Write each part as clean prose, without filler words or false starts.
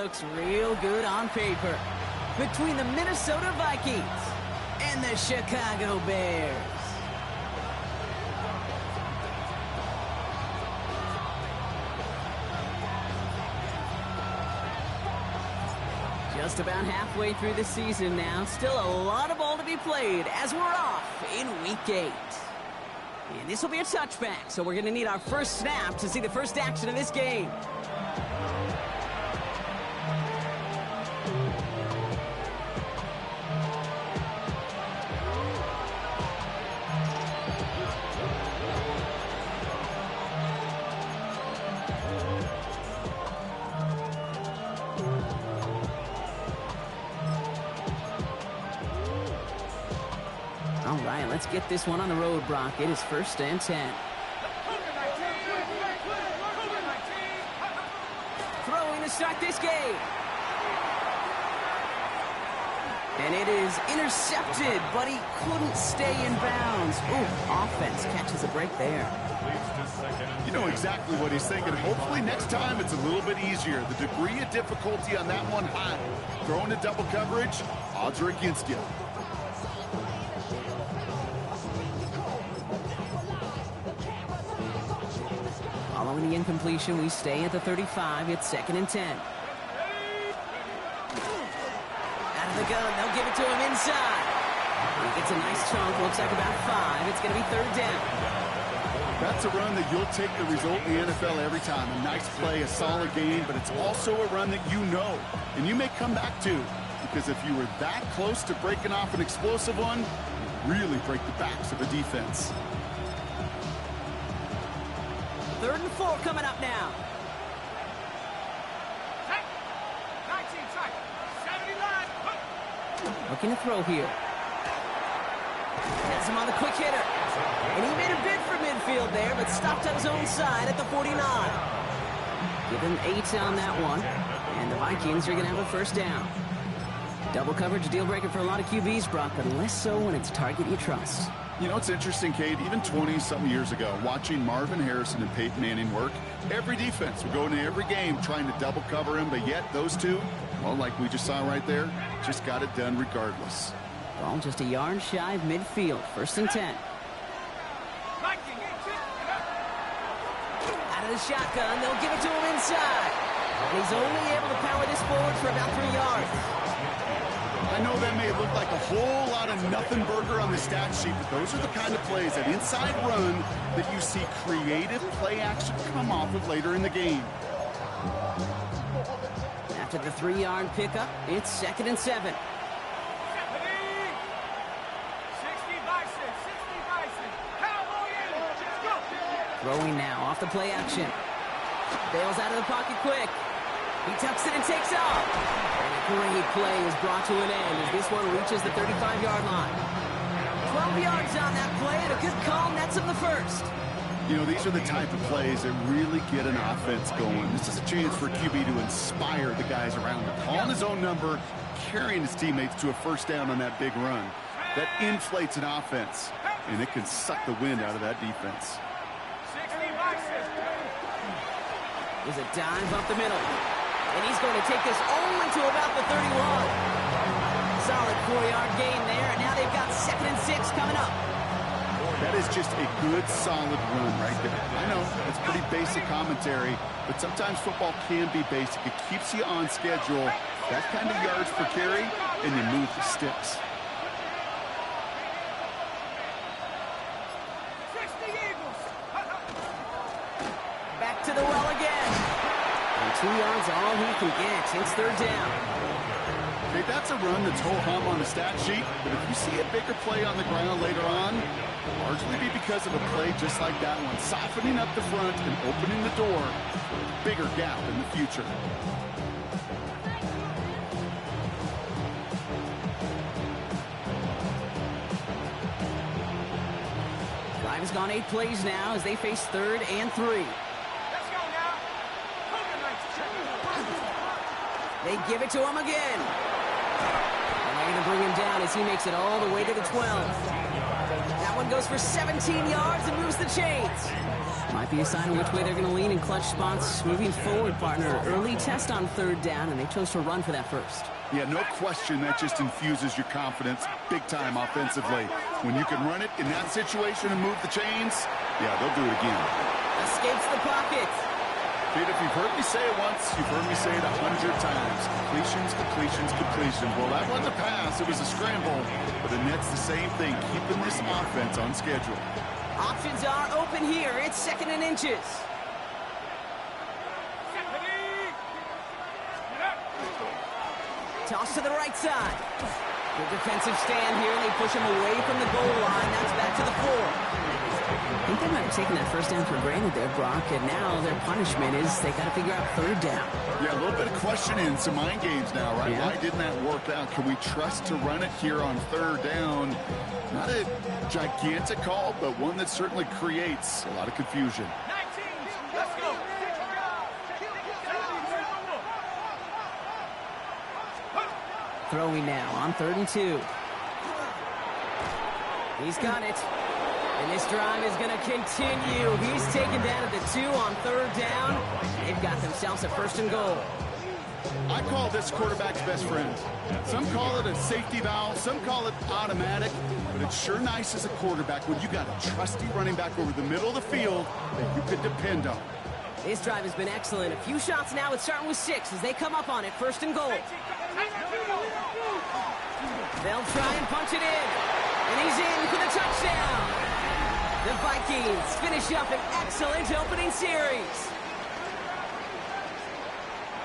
looks real good on paper between the Minnesota Vikings and the Chicago Bears. Just about halfway through the season now. Still a lot of ball to be played as we're off in Week 8. And this will be a touchback, so we're going to need our first snap to see the first action of this game. All right, let's get this one on the road, Brock. It is 1st and 10. Throwing to start this game. And it is intercepted, but he couldn't stay in bounds. Ooh, offense catches a break there. You know exactly what he's thinking. Hopefully next time it's a little bit easier. The degree of difficulty on that one high. Throwing to double coverage, odds are against you. Following the incompletion, we stay at the 35. It's 2nd and 10. Out of the gun, they'll give it to him inside. He gets a nice chunk, looks like about 5. It's going to be 3rd down. That's a run that you'll take the result in the NFL every time. A nice play, a solid game, but it's also a run that you know, and you may come back to. Because if you were that close to breaking off an explosive one, you really break the backs of the defense. 3rd and 4 coming up now. 19 tight. 79. Looking to throw here. Gets him on the quick hitter. And he made a bid for midfield there, but stopped on his own side at the 49. Give him 8 on that one. And the Vikings are going to have a 1st down. Double coverage deal breaker for a lot of QBs, Brock, but less so when it's a target you trust. You know, it's interesting, Kate, even 20-something years ago, watching Marvin Harrison and Peyton Manning work, every defense would go into every game trying to double cover him, but yet those two, well, like we just saw right there, just got it done regardless. Ball just a yard shy of midfield, 1st and 10. Out of the shotgun, they'll give it to him inside. And he's only able to power this forward for about 3 yards. I know that may look like a whole lot of nothing burger on the stat sheet, but those are the kind of plays, that inside run, that you see creative play action come off of later in the game. After the 3-yard pickup, it's 2nd and 7. Throwing now off the play action. Bails out of the pocket quick. He tucks it and takes off. And a great play is brought to an end as this one reaches the 35-yard line. 12 yards on that play and a good call nets him the 1st. You know, these are the type of plays that really get an offense going. This is a chance for QB to inspire the guys around him. Calling his own number, carrying his teammates to a 1st down on that big run. That inflates an offense, and it can suck the wind out of that defense. There's a dive up the middle. And he's going to take this only to about the 31. Solid 4-yard gain there, and now they've got 2nd and 6 coming up. That is just a good, solid run right there. I know, it's pretty basic commentary, but sometimes football can be basic. It keeps you on schedule. That kind of yards per carry, and you move the sticks. Back to the well again. And 2 yards all he can get. It's 3rd down. Okay, that's a run that's ho-hum on the stat sheet, but if you see a bigger play on the ground later on, it'll largely be because of a play just like that one, softening up the front and opening the door for a bigger gap in the future. Drive has gone 8 plays now as they face 3rd and 3. They give it to him again. And they're going to bring him down as he makes it all the way to the 12. That one goes for 17 yards and moves the chains. Might be a sign of which way they're going to lean in clutch spots moving forward, partner. Early test on third down, and they chose to run for that first. Yeah, no question, that just infuses your confidence big time offensively. When you can run it in that situation and move the chains, yeah, they'll do it again. Escapes the pocket. Pete, if you've heard me say it once, you've heard me say it 100 times. Completions, completions, completions. Well, that wasn't a pass. It was a scramble. But the net's the same thing, keeping this offense on schedule. Options are open here. It's 2nd and inches. Toss to the right side. Good defensive stand here, and they push him away from the goal line. That's back to the 4. I think they might have taken that first down for granted there, Brock, and now their punishment is they got to figure out third down. Yeah, a little bit of questioning, some mind games now, right? Yeah. Why didn't that work out? Can we trust to run it here on third down? Not a gigantic call, but one that certainly creates a lot of confusion. 19, let's go. Throwing now on 3rd and 2. He's got it. And this drive is going to continue. He's taken down at the 2 on third down. They've got themselves a 1st and goal. I call this quarterback's best friend. Some call it a safety valve, some call it automatic, but it's sure nice as a quarterback when you got a trusty running back over the middle of the field that you could depend on. This drive has been excellent. A few shots now. It's starting with 6 as they come up on it. 1st and goal. They'll try and punch it in. And he's in for the touchdown. The Vikings finish up an excellent opening series.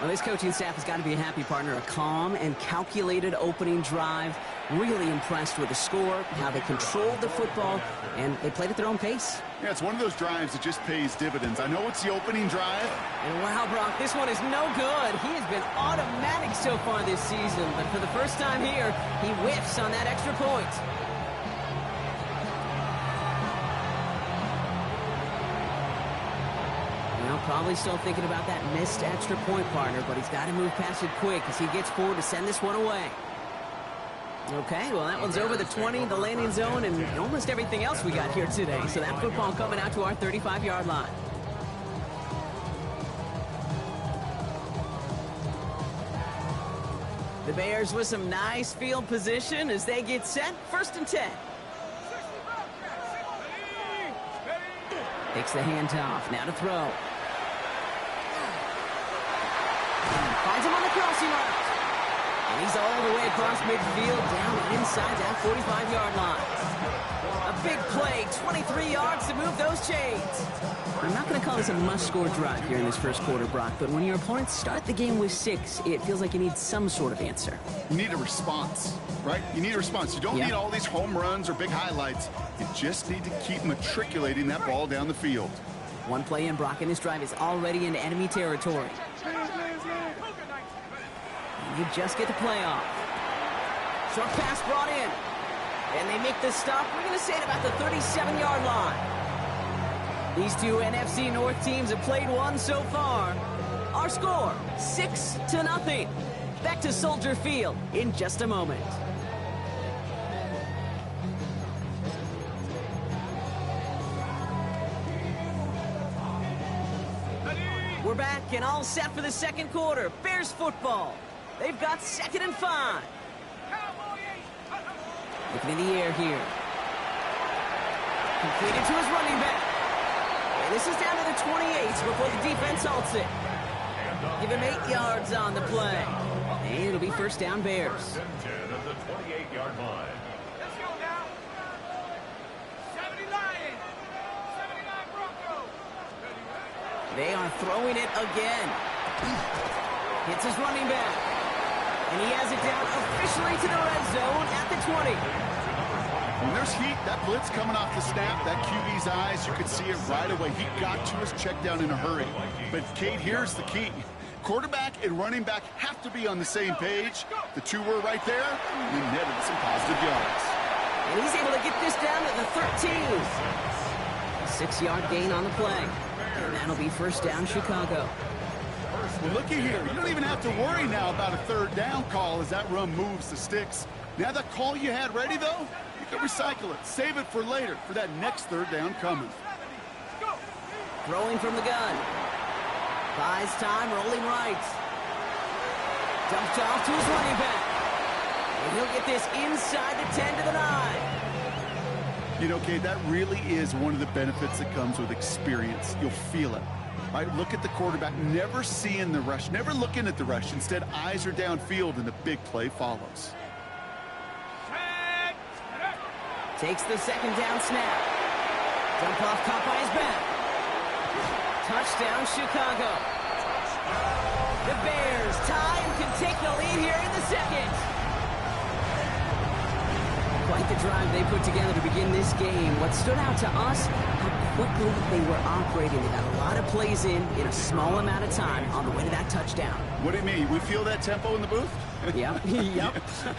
Well, this coaching staff has got to be a happy partner. A calm and calculated opening drive. Really impressed with the score, how they controlled the football, and they played at their own pace. Yeah, it's one of those drives that just pays dividends. I know it's the opening drive. And wow, Brock, this one is no good. He has been automatic so far this season, but for the first time here, he whiffs on that extra point. Well, probably still thinking about that missed extra point, partner, but he's got to move past it quick as he gets forward to send this one away. Okay, well, that one's over the 20, the landing zone, and almost everything else we got here today. So that football coming out to our 35-yard line. The Bears with some nice field position as they get set. 1st and 10. Takes the handoff. Now to throw. Finds him on the crossing route. And he's all the way across midfield, down inside that 45-yard line. A big play, 23 yards to move those chains. I'm not going to call this a must-score drive here in this first quarter, Brock, but when your opponents start the game with 6, it feels like you need some sort of answer. You need a response, right? You need a response. You don't need all these home runs or big highlights. You just need to keep matriculating that ball down the field. One play in, Brock, and this drive is already into enemy territory. You just get the play off. Short pass brought in. And they make the stop. We're going to say at about the 37-yard line. These two NFC North teams have played one so far. Our score, 6-0. Back to Soldier Field in just a moment. We're back and all set for the second quarter. Bears football. They've got 2nd and 5. Looking in the air here. Completed to his running back. And this is down to the 28 before the defense halts it. Give him 8 yards on the play. And it'll be 1st down Bears. 10 at the 28-yard line. Let's go now. 70 Lions. 79 Broncos. They are throwing it again. Hits his running back. And he has it down officially to the red zone at the 20. When there's heat, that blitz coming off the snap, that QB's eyes, you could see it right away. He got to his check down in a hurry. But, Kate, here's the key. Quarterback and running back have to be on the same page. The two were right there, and he netted some positive yards. And he's able to get this down to the 13. A 6-yard gain on the play. And that'll be 1st down Chicago. Well, looky here. You don't even have to worry now about a 3rd down call as that run moves the sticks. Now that call you had ready, though, you Don't recycle it. Save it for later, for that next third down coming. Throwing from the gun. Buys time, rolling right. Dumped off to his running back. And he'll get this inside the 10 to the 9. You know, Kate, that really is one of the benefits that comes with experience. You'll feel it. Right, look at the quarterback, never seeing the rush, never looking at the rush. Instead, eyes are downfield, and the big play follows. Takes the second down snap. Dump off caught by his back. Touchdown, Chicago. The Bears tie and can take the lead here in the second. Quite the drive they put together to begin this game. What stood out to us, how quickly they were operating. They got a lot of plays in a small amount of time on the way to that touchdown. What do you mean? We feel that tempo in the booth? Yep, yep,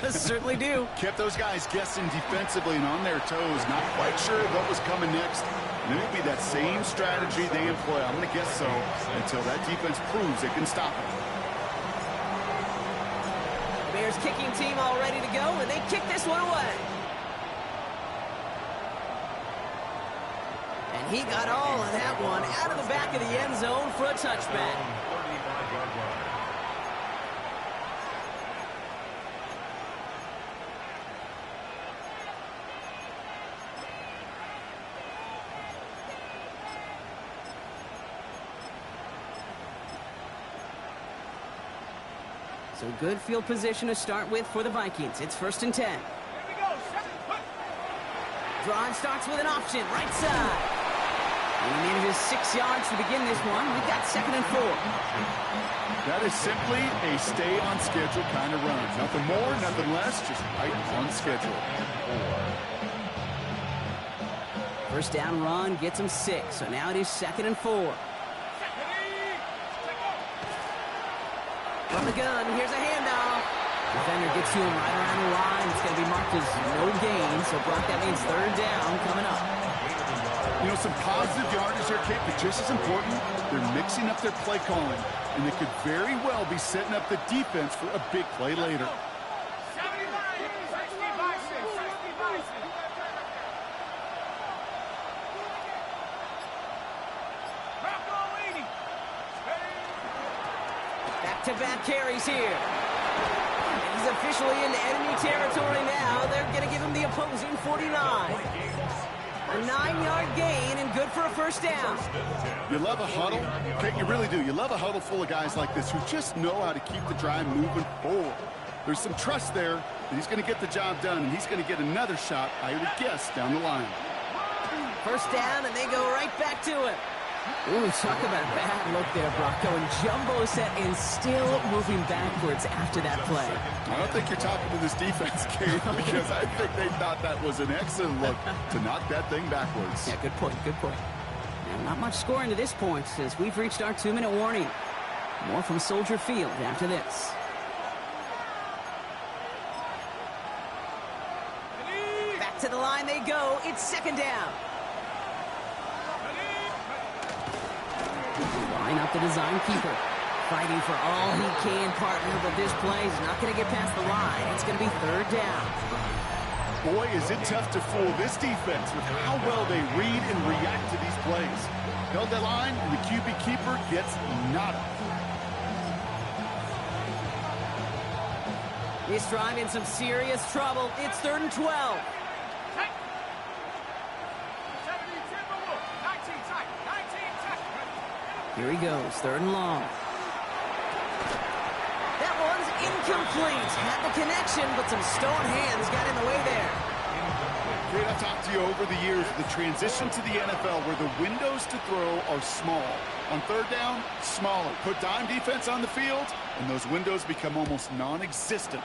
certainly do. Kept those guys guessing defensively and on their toes, not quite sure what was coming next. And it'll be that same strategy they employ, I'm going to guess so, until that defense proves it can stop it. Bears kicking team all ready to go, and they kick this one away. And he got all of that one out of the back of the end zone for a touchback. So good field position to start with for the Vikings. It's 1st and 10. Drive starts with an option, right side. And he manages 6 yards to begin this one. We've got 2nd and 4. That is simply a stay on schedule kind of run. Nothing more, nothing less, just right on schedule. First down run gets him 6. So now it is 2nd and 4. From the gun, here's a handoff. Defender gets to him right around the line. It's going to be marked as no gain. So, Brock, that means 3rd down coming up. You know, some positive yardage there, Kate, but just as important, they're mixing up their play calling. And they could very well be setting up the defense for a big play later. Back-to-back carries here. And he's officially into enemy territory now. They're going to give him the opposing 49. A 9-yard gain and good for a first down. You love a huddle. Okay, you really do. You love a huddle full of guys like this who just know how to keep the drive moving forward. There's some trust there that he's going to get the job done, and he's going to get another shot, I would guess, down the line. First down, and they go right back to it. Ooh, talk about a bad look there, Brock. Going jumbo set and still moving backwards after that play. I don't think you're talking to this defense, Kate, because I think they thought that was an excellent look to knock that thing backwards. Yeah, good point, good point. Now, not much scoring to this point since we've reached our 2-minute warning. More from Soldier Field after this. Back to the line they go. It's 2nd down. Line up the design keeper. Fighting for all he can, partner, but this play is not going to get past the line. It's going to be 3rd down. Boy, is it tough to fool this defense with how well they read and react to these plays. Held that line, and the QB keeper gets nada. This drive in some serious trouble. It's 3rd and 12. Here he goes, 3rd and long. That one's incomplete. Had the connection, but some stone hands got in the way there. Great, I've talked to you over the years of the transition to the NFL where the windows to throw are small. On 3rd down, smaller. Put dime defense on the field, and those windows become almost non-existent.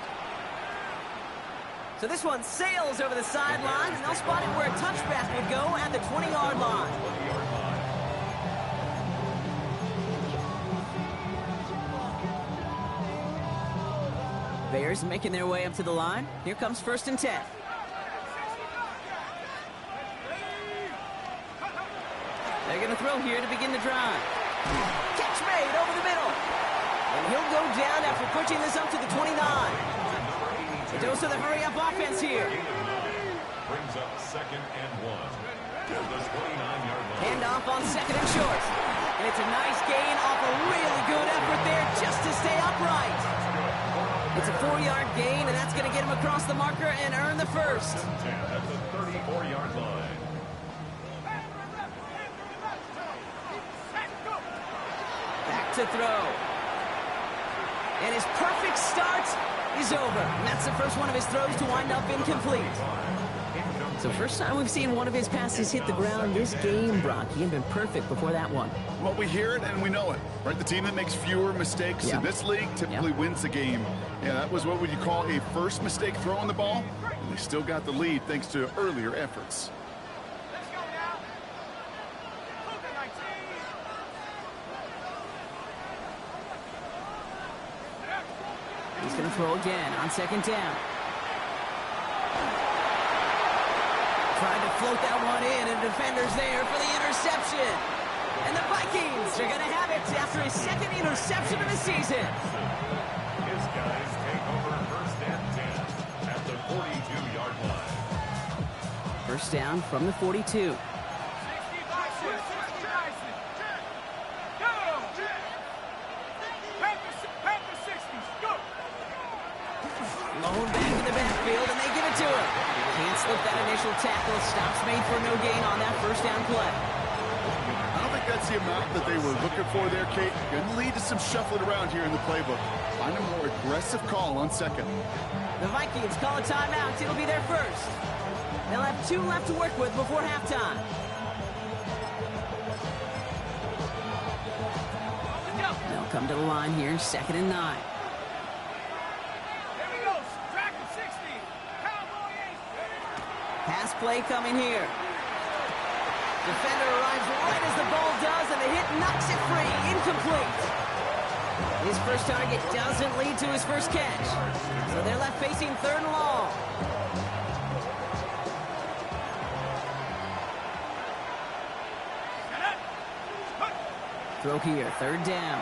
So this one sails over the sideline, and they'll spot it where a touchback would go at the 20-yard line. Bears making their way up to the line. Here comes 1st and 10. They're going to throw here to begin the drive. Catch made over the middle. And he'll go down after pushing this up to the 29. A dose of the hurry-up offense here. brings up 2nd and 1. To the 29-yard line. Hand off on 2nd and short. And it's a nice gain off a really good effort there just to stay upright. It's a 4-yard gain, and that's going to get him across the marker and earn the first. 10 at the 34-yard line. Back to throw. And his perfect start is over. And that's the first one of his throws to wind up incomplete. So first time we've seen one of his passes hit the ground this game, Brock. He had been perfect before that one. Well, we hear it and we know it, right? The team that makes fewer mistakes in this league typically wins the game. Yeah, that was what would you call a first mistake throwing the ball, and they still got the lead thanks to earlier efforts. He's going to throw again on 2nd down. Trying to float that one in, and defender's there for the interception. And the Vikings are going to have it after his 2nd interception of the season. His guys take over 1st and 10 at the 42-yard line. First down from the 42. Low back in the backfield, and they give it to him. Can't slip that initial tackle. Stops made for no gain on that first down play. I don't think that's the amount that they were looking for there, Kate. Going to lead to some shuffling around here in the playbook. Find a more aggressive call on 2nd. The Vikings call a timeout. It'll be their first. They'll have 2 left to work with before halftime. They'll come to the line here, 2nd and 9. Pass play coming here. Defender arrives right as the ball does, and the hit knocks it free. Incomplete. His first target doesn't lead to his first catch. So they're left facing 3rd and long. Throw here, 3rd down.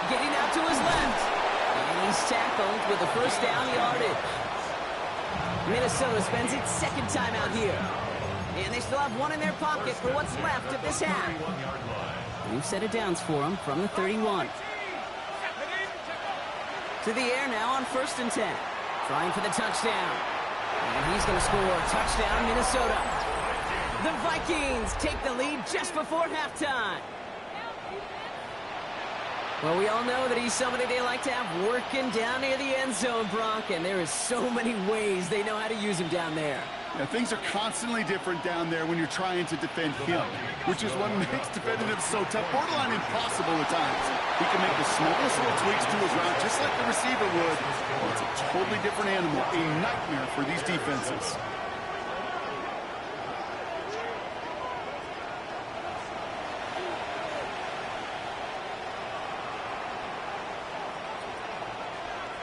Getting out to his left. And he's tackled with the first down yardage. Minnesota spends its 2nd timeout here. And they still have 1 in their pocket for what's left of this half. We've set it downs for them from the 31. To the air now on 1st and 10. Trying for the touchdown. And he's going to score. Touchdown, Minnesota. The Vikings take the lead just before halftime. Well, we all know that he's somebody they like to have working down near the end zone, Brock, and there is so many ways they know how to use him down there. Yeah, things are constantly different down there when you're trying to defend him, which is what makes defending him so tough, borderline impossible at times. He can make the smallest little tweaks to his route, just like the receiver would. It's a totally different animal, a nightmare for these defenses.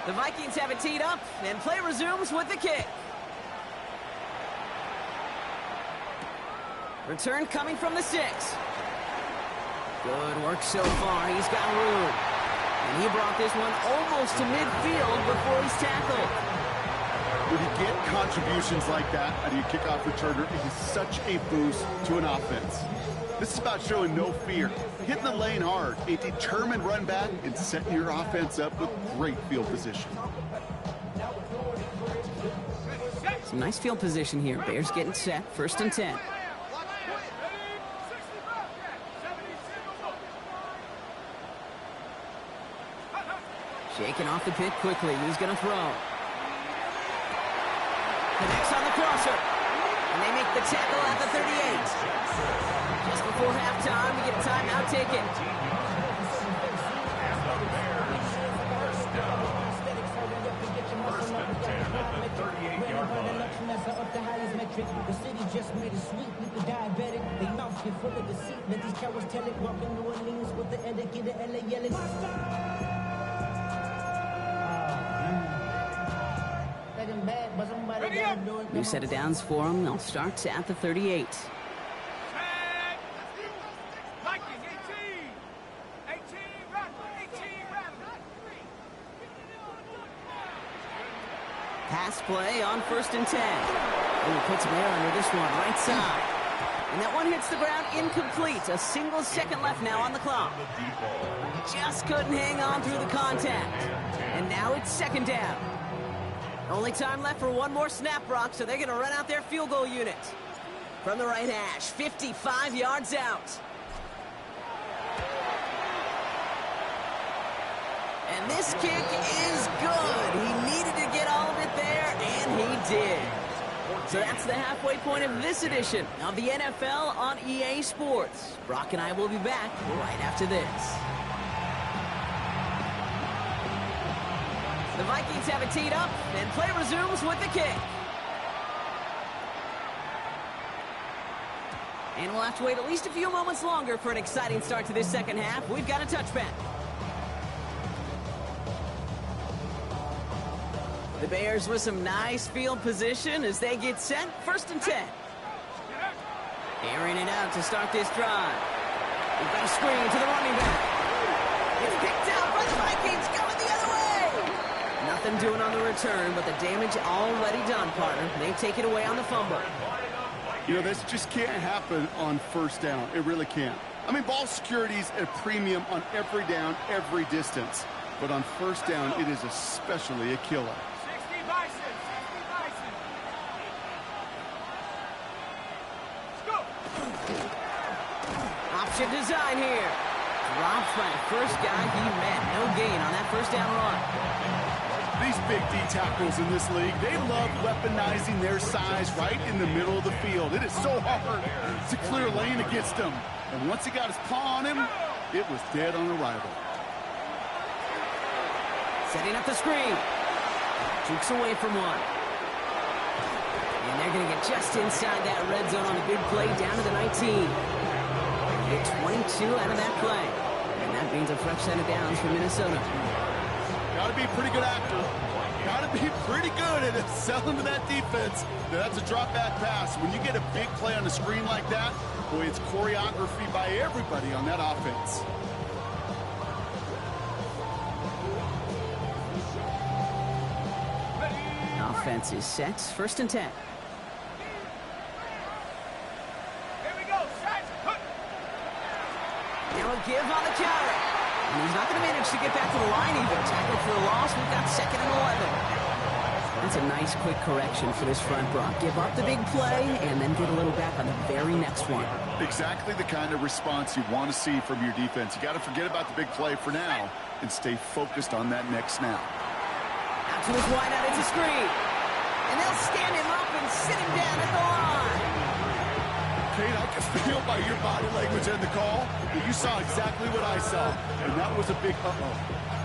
The Vikings have it teed up, and play resumes with the kick. Return coming from the 6. Good work so far. He's got room. And he brought this one almost to midfield before he's tackled. When you get contributions like that out of your kickoff returner, it is such a boost to an offense. This is about showing no fear, hitting the lane hard, a determined run back, and setting your offense up with great field position. Some nice field position here. Bears getting set, 1st and 10. Shaking off the pit quickly. He's going to throw. Connects on the crosser. And they make the tackle at the 38. Just before halftime, we get a timeout taken. The city just made a sweep with the diabetic. They mouth get full of deceit. Let these cowards tell it. Walking New Orleans with the etiquette of LA yelling. We set it downs for them. They'll start at the 38. Pass play on 1st and 10. Ooh, puts him there under this one, right side. And that one hits the ground incomplete. A single second left now on the clock. Just couldn't hang on through the contact. And now it's 2nd down. Only time left for one more snap, Brock, so they're going to run out their field goal unit. From the right hash, 55 yards out. And this kick is good. He needed to get all of it there, and he did. So that's the halfway point of this edition of the NFL on EA Sports. Brock and I will be back right after this. The Vikings have it teed up, and play resumes with the kick. And we'll have to wait at least a few moments longer for an exciting start to this second half. We've got a touchback. The Bears with some nice field position as they get set. 1st and 10. Airing it out to start this drive. We've got a screen to the running back. It's picked out by the Vikings, going the other way. Nothing doing on the return, but the damage already done, partner. They take it away on the fumble. You know, this just can't happen on 1st down. It really can't. I mean, ball security's a premium on every down, every distance. But on 1st down, it is especially a killer. Option design here. Drops by the first guy he met. No gain on that 1st down run. These big D tackles in this league, they love weaponizing their size right in the middle of the field. It is so hard to clear lane against him. And once he got his paw on him, it was dead on arrival. Setting up the screen. Jukes away from one. And they're going to get just inside that red zone on the big play down to the 19. Get 22 out of that play. And that means a fresh set of downs for Minnesota. Got to be a pretty good actor. Got to be pretty good at selling to that defense. Now, that's a drop back pass. When you get a big play on the screen like that, boy, it's choreography by everybody on that offense. Offense is set. 1st and 10. Now a give on the counter. And he's not going to manage to get back to the line even. Tackled for a loss. We've got 2nd and 11. That's a nice quick correction for this front, Brock. Give up the big play and then get a little back on the very next one. Exactly the kind of response you want to see from your defense. You got to forget about the big play for now and stay focused on that next snap. Out to his wideout, it's a screen. And they'll stand him up and sit him down at the line. Kate, I can feel by your body language and the call that you saw exactly what I saw. And that was a big uh-oh.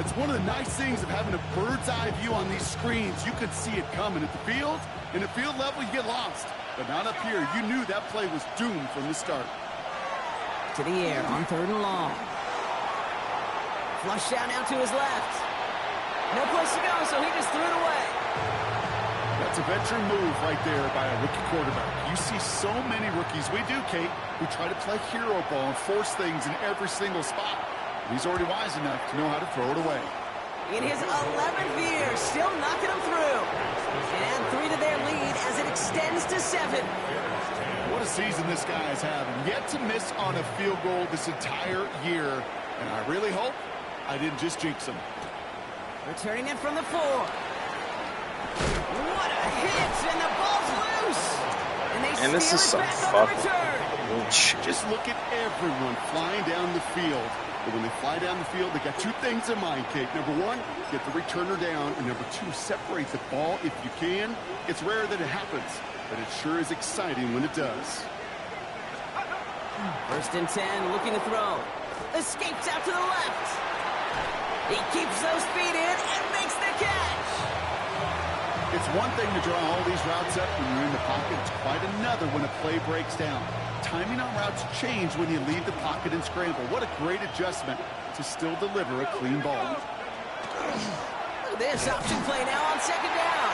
It's one of the nice things of having a bird's eye view on these screens. You could see it coming at the field. And at field level, you get lost. But not up here. You knew that play was doomed from the start. To the air on 3rd and long. Flush down now to his left. No place to go, so he just threw it away. That's a veteran move right there by a rookie quarterback. You see so many rookies, we do, Kate, who try to play hero ball and force things in every single spot. He's already wise enough to know how to throw it away. In his 11th year, still knocking them through. And 3 to their lead as it extends to 7. What a season this guy is having. Yet to miss on a field goal this entire year. And I really hope I didn't just jinx him. Returning it from the 4. What a hit, and the ball's loose. And this is some fucking bullshit. Just look at everyone flying down the field. But when they fly down the field, they got 2 things in mind, Kate. Number 1, get the returner down. And number 2, separate the ball if you can. It's rare that it happens, but it sure is exciting when it does. 1st and 10, looking to throw. Escapes out to the left. He keeps those feet in and makes the catch. It's one thing to draw all these routes up when you're in the pocket. It's quite another when a play breaks down. Timing on routes change when you leave the pocket and scramble. What a great adjustment to still deliver a clean ball. Look at this option play now on 2nd down.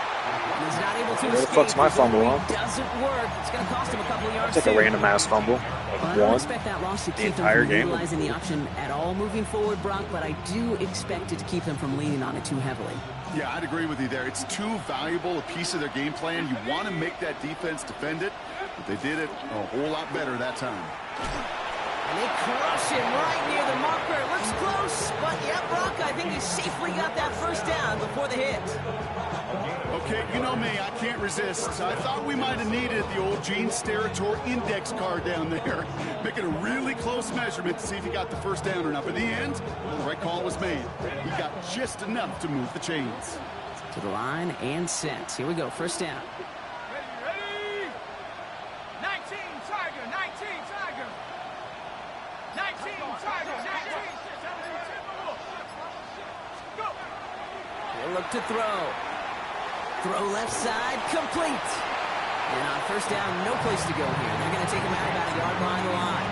He's not able to Where the escape. fuck's my His fumble, read huh? doesn't work. It's going to cost him a couple of yards. Take a too. random ass fumble. Well, I Like don't one. expect that loss to The keep them entire from game. utilizing the option at all moving forward, Brock, but I do expect it to keep them from leaning on it too heavily. Yeah, I'd agree with you there. It's too valuable a piece of their game plan. You want to make that defense defend it, but they did it a whole lot better that time. And they crush him right near the marker. Looks close, but yeah, Brock, I think he safely got that first down before the hit. Okay, you know me, I can't resist. I thought we might have needed the old Gene Steratore index card down there. Making a really close measurement to see if he got the first down or not. But in the end, well, the right call was made. He got just enough to move the chains. To the line and sent. Here we go, first down. Ready? 19 Tiger, 19 Tiger. 19 Tiger, 19. Go. He'll look to throw. Throw left side, complete. And on first down, no place to go here. They're going to take him out about a yard behind the line.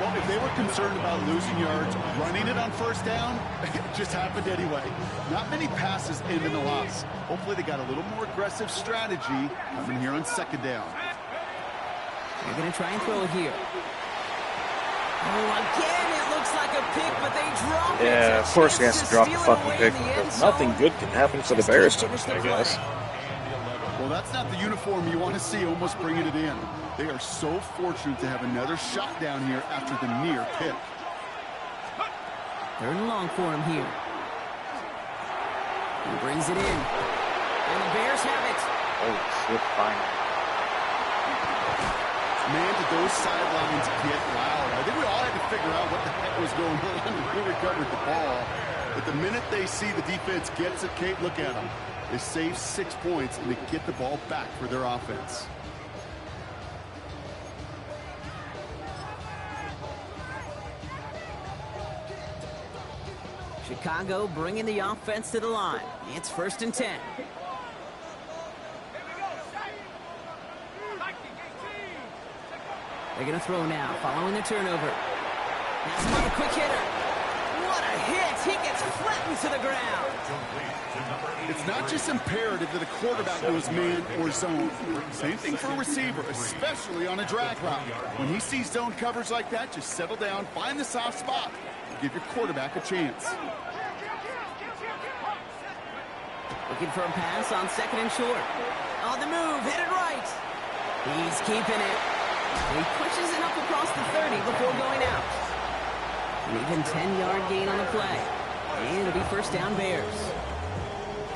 Well, if they were concerned about losing yards, running it on first down, it just happened anyway. Not many passes end in a loss. Hopefully they got a little more aggressive strategy coming here on second down. They're going to try and throw it here. Oh, again, it looks like a pick, but they drop it. Yeah, of course he has to drop the fucking pick because nothing good can happen for the Bears tonight, I guess. Well, that's not the uniform you want to see almost bringing it in. They are so fortunate to have another shot down here after the near pick. Third and long for him here. He brings it in. And the Bears have it. Holy shit, finally. Man, did those sidelines get loud. I think we all had to figure out what the heck was going on when we recovered the ball. But the minute they see the defense gets it, Kate, look at them. They save 6 points, and they get the ball back for their offense. Chicago bringing the offense to the line. It's first and 10. They're going to throw now, following the turnover. That's another quick hitter. What a hit! He gets flattened to the ground. It's not just imperative that a quarterback knows man or zone. Same thing for a receiver, especially on a drag route. When he sees zone coverage like that, just settle down, find the soft spot, and give your quarterback a chance. Looking for a pass on second and short. On the move, hit it right. He's keeping it. He pushes it up across the 30 before going out. An even 10-yard gain on the play. And it'll be first down Bears.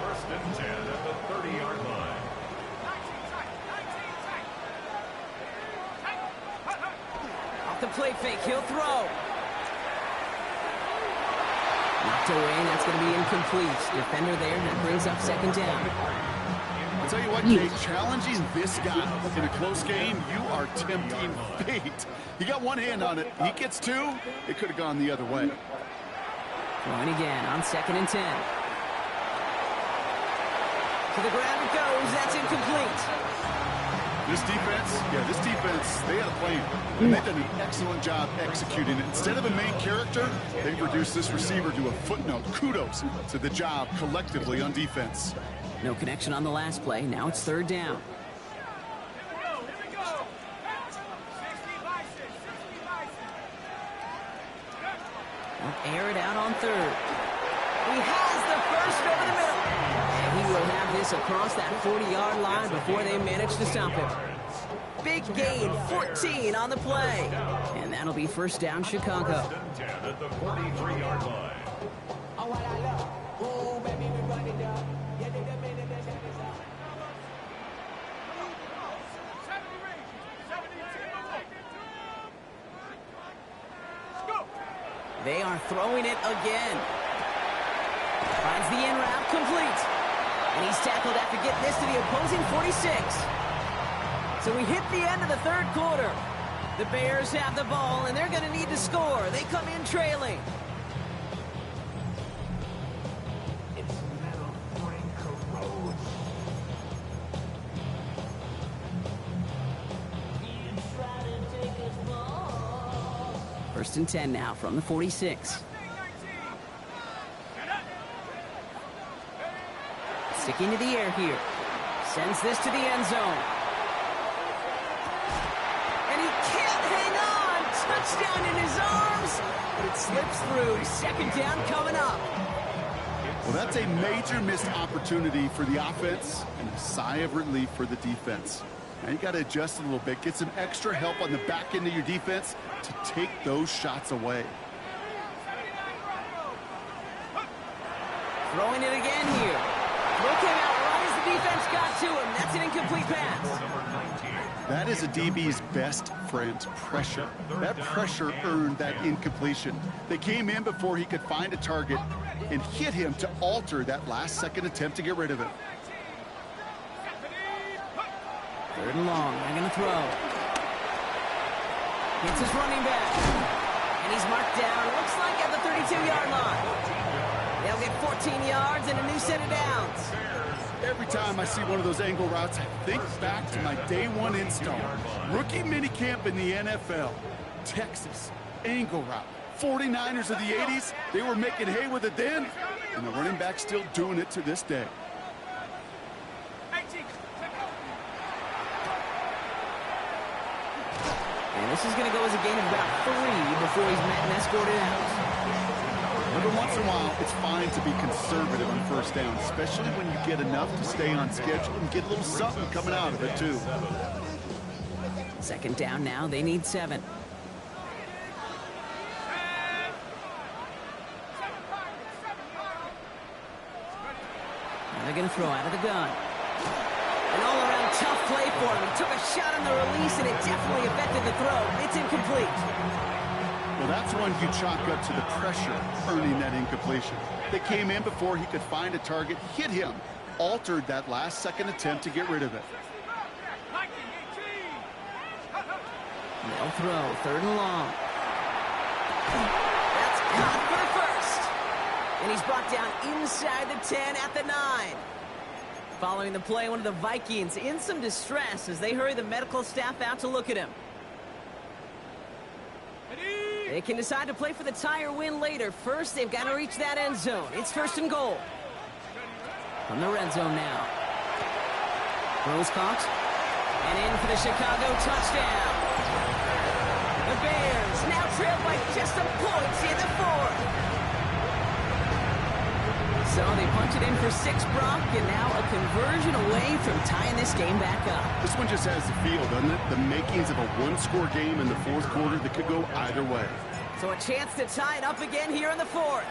First and 10 at the 30-yard line. Off the play fake, he'll throw. Knocked away, that's going to be incomplete. Defender there, that brings up second down. I'll tell you what, Kate, challenging this guy in a close game, you are tempting fate. He got one hand on it. He gets two. It could have gone the other way. Throwing again on second and 10. To the ground it goes. That's incomplete. This defense, they had a plan. And they've done an excellent job executing it. Instead of a main character, they've reduced this receiver to a footnote. Kudos to the job collectively on defense. No connection on the last play. Now it's third down. They'll air it out on third. He has the first over the middle. And he will have this across that 40-yard line before they manage to stop him. Big gain, 14 on the play. And that'll be first down Chicago. First and 10 at the 43-yard line. They are throwing it again. Finds the in route complete. And he's tackled after getting this to the opposing 46. So we hit the end of the third quarter. The Bears have the ball, and they're going to need to score. They come in trailing. First and 10 now from the 46. Sticking to the air here. Sends this to the end zone. And he can't hang on. Touchdown in his arms. But it slips through. Second down coming up. Well, that's a major missed opportunity for the offense and a sigh of relief for the defense. Now you got to adjust a little bit. Get some extra help on the back end of your defense to take those shots away. Throwing it again here. Throw came out right as the defense got to him. That's an incomplete pass. That is a DB's best friend, pressure. That pressure earned that incompletion. They came in before he could find a target and hit him to alter that last-second attempt to get rid of it. Third and long. They're going to throw. Hits his running back. And he's marked down. Looks like at the 32-yard line. They'll get 14 yards and a new set of downs. Every time I see one of those angle routes, I think back to my day one install. Rookie minicamp in the NFL. Texas, angle route. 49ers of the 80s, they were making hay with it then, and the running back's still doing it to this day. And this is going to go as a gain of about 3 before he's met and escorted out. Every once in a while, it's fine to be conservative on first down, especially when you get enough to stay on schedule and get a little something coming out of it, too. Second down now. They need 7. Now they're going to throw out of the gun. An all-around tough play for him. He took a shot on the release, and it definitely affected the throw. It's incomplete. Well, that's one you chalk up to the pressure earning that incompletion. They came in before he could find a target, hit him, altered that last-second attempt to get rid of it. They'll throw. Third and long. That's caught for the first. And he's brought down inside the 10 at the 9. Following the play, one of the Vikings in some distress as they hurry the medical staff out to look at him. They can decide to play for the tie or win later. First, they've got to reach that end zone. It's first and goal. From the red zone now. Throws caught. And in for the Chicago touchdown. The Bears now trail by just a point in the 4th. So they punch it in for 6, Brock, and now a conversion away from tying this game back up. This one just has the feel, doesn't it? The makings of a one-score game in the 4th quarter that could go either way. So a chance to tie it up again here in the 4th.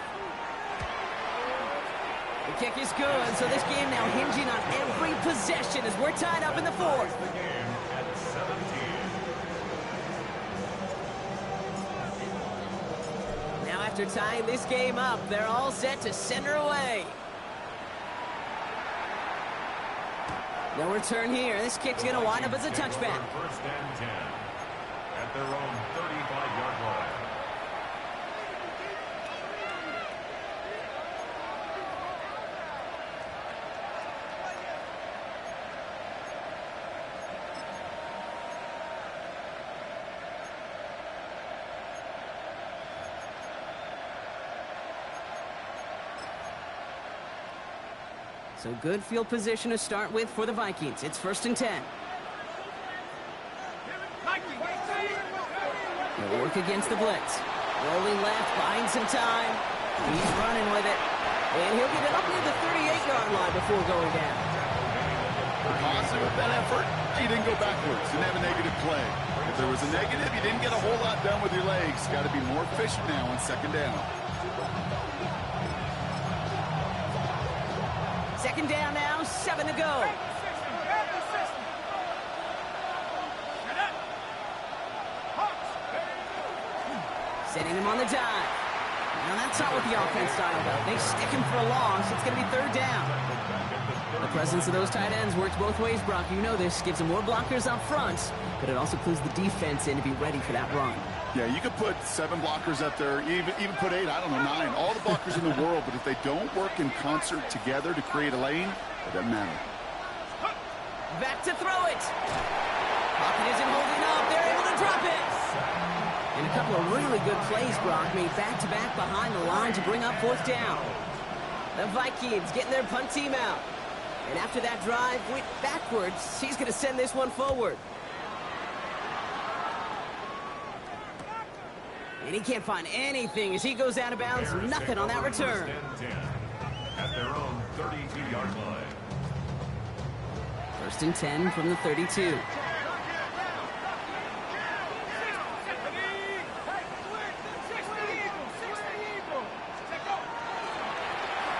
The kick is good, so this game now hinging on every possession as we're tied up in the 4th. After tying this game up, they're all set to center away. No return here. This kick's going to wind up as a touchback. First and 10 at their own 35-yard line. So good field position to start with for the Vikings. It's first and 10. They'll work against the blitz. Rolling left, buying some time. He's running with it. And he'll get it up near the 38-yard line before going down. Positive with that effort, you didn't go backwards. Didn't have a negative play. If there was a negative, you didn't get a whole lot done with your legs. Got to be more efficient now on second down. Second down now, 7 to go. Setting him on the dive. Now that's not what the offense style does. They stick him for a loss. It's going to be third down. The presence of those tight ends works both ways, Brock. You know this. Gives them more blockers up front, but it also clues the defense in to be ready for that run. Yeah, you could put 7 blockers up there, even put 8, I don't know, 9, all the blockers in the world, but if they don't work in concert together to create a lane, it doesn't matter. Back to throw it. Pocket isn't holding up. They're able to drop it. And a couple of really good plays, Brock, made back-to-back behind the line to bring up fourth down. The Vikings getting their punt team out. And after that drive went backwards, he's going to send this one forward. And he can't find anything as he goes out of bounds. Nothing on that return. At their own 32-yard line. 1st and 10 from the 32.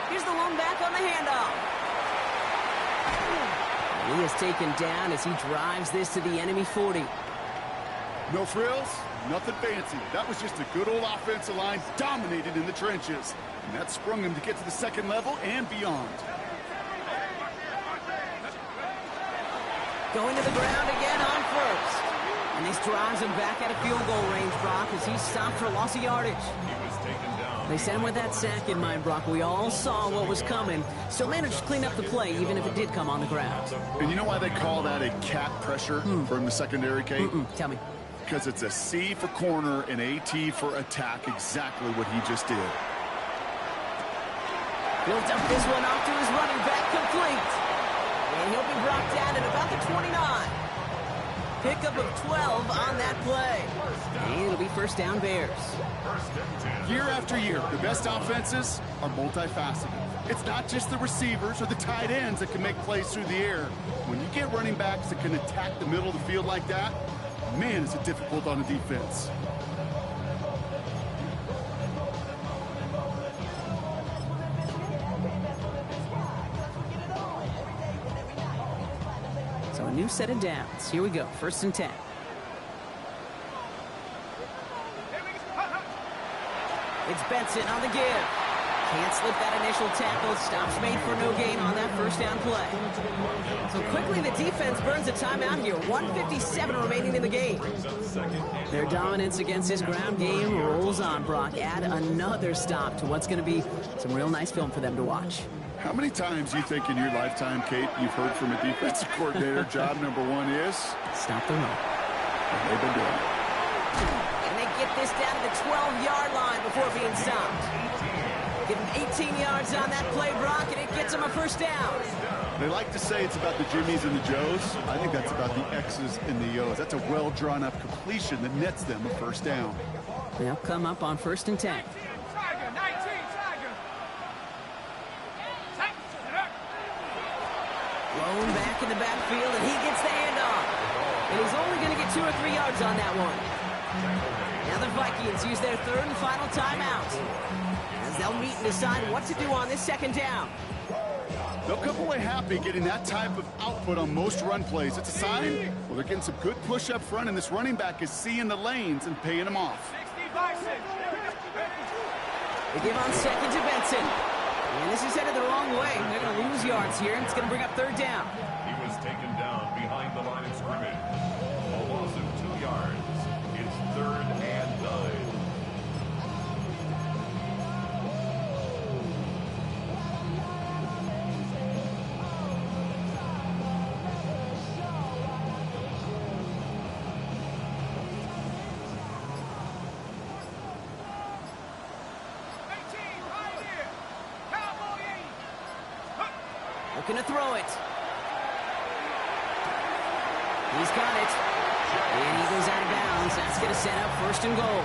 Here's the lone back on the handoff. And he is taken down as he drives this to the enemy 40. No frills, nothing fancy. That was just a good old offensive line dominated in the trenches. And that sprung him to get to the second level and beyond. Going to the ground again on first. And this drives him back out of field goal range, Brock, as he's stopped for loss of yardage. They sent him with that sack in mind, Brock. We all saw what was coming. Still managed to clean up the play, even if it did come on the ground. And you know why they call that a cat pressure from the secondary, Kate? Tell me. Because it's a C for corner and a T for attack, exactly what he just did. He'll dump this one off to his running back, complete. And he'll be brought down at about the 29. Pickup of 12 on that play. And it'll be first down Bears. Year after year, the best offenses are multifaceted. It's not just the receivers or the tight ends that can make plays through the air. When you get running backs that can attack the middle of the field like that, man, is it difficult on a defense. So a new set of downs. Here we go. 1st and 10. It's Benson on the give. Can't slip that initial tackle. Stops made for no gain on that first down play. So quickly the defense burns a timeout here. 1:57 remaining in the game. Their dominance against this ground game rolls on, Brock. Add another stop to what's going to be some real nice film for them to watch. How many times do you think in your lifetime, Kate, you've heard from a defensive coordinator, job number one is? Stop the run. And they've been doing it. And they get this down to the 12-yard line before being stopped. Give them 18 yards on that play, Brock, and it gets them a first down. They like to say it's about the Jimmies and the Joes. I think that's about the X's and the O's. That's a well-drawn-up completion that nets them a first down. They'll come up on 1st and 10. Blown back in the backfield, and he gets the handoff. And he's only going to get 2 or 3 yards on that one. Now the Vikings use their 3rd and final timeout, as they'll meet and decide what to do on this 2nd down. They'll come away happy getting that type of output on most run plays. It's a sign, well, they're getting some good push up front, and this running back is seeing the lanes and paying them off. They give on 2nd to Benson. And this is headed the wrong way. They're going to lose yards here, and it's going to bring up 3rd down. He was taken down behind the line of scrimmage. A loss of 2 yards. It's 3rd and 9. Looking to throw it. He's got it. And he goes out of bounds. That's going to set up 1st and goal.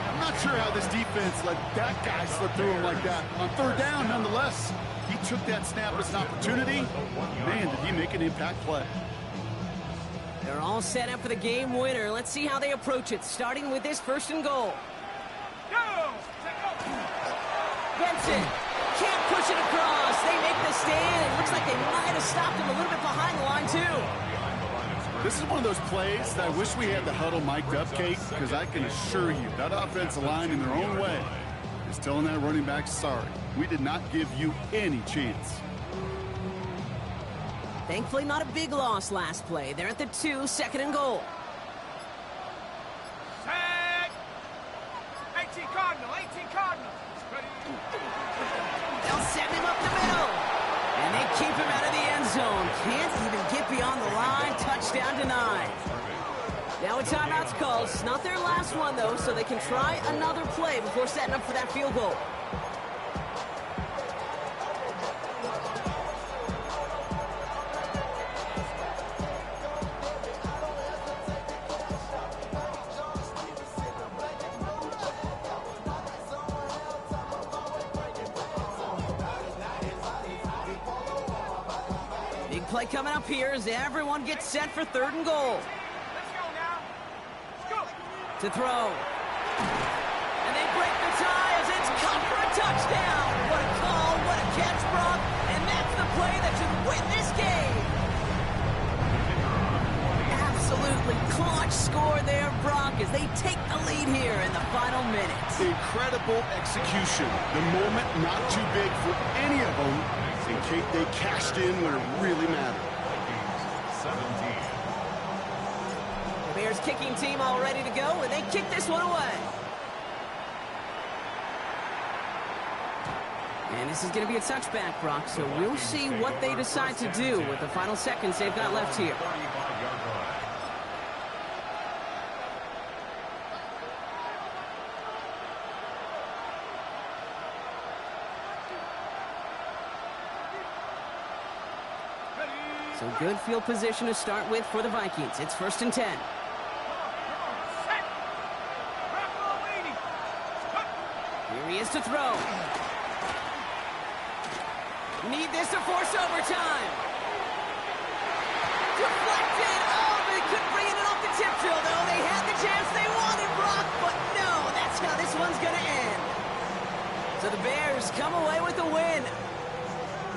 I'm not sure how this defense let that guy slip through him like that. On 3rd down, nonetheless, he took that snap as an opportunity. Man, did he make an impact play. They're all set up for the game winner. Let's see how they approach it, starting with this 1st and goal. Benson can't push it across. They make the stand. It looks like they might have stopped him a little bit behind the line, too. This is one of those plays that I wish we had the huddle mic'd up, Kate, because I can assure you that offensive line in their own way is telling that running back, sorry, we did not give you any chance. Thankfully, not a big loss last play. They're at the 2, 2nd and goal. 18 Cardinal. They'll send him up the middle. And they keep him out of the end zone. Can't even get beyond the line. Touchdown denied. Now a timeout's called. It's not their last one, though, so they can try another play before setting up for that field goal. Big play coming up here as everyone gets set for 3rd and goal. Let's go now. Let's go. To throw. And they break the tie as it's caught for a touchdown. What a call, what a catch, Brock. And that's the play that should win this game. Absolutely clutch score there, Brock, as they take the lead here in the final minutes. Incredible execution. The moment not too big for any of them. And Kate, they cashed in when it really mattered. 17. The Bears kicking team all ready to go, and they kick this one away. And this is going to be a touchback, Brock, so we'll see what they decide to do with the final seconds they've got left here. 35-yard line. So good field position to start with for the Vikings. It's 1st and 10. Set. Rocco leading. Here he is to throw. Need this to force overtime. Deflected. Oh, they couldn't bring it off the tip drill, though. They had the chance they wanted, Brock, but no, that's how this one's going to end. So the Bears come away with the win.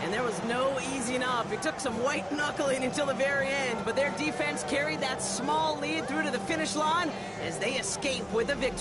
And there was no easing up. It took some white knuckling until the very end, but their defense carried that small lead through to the finish line as they escape with a victory.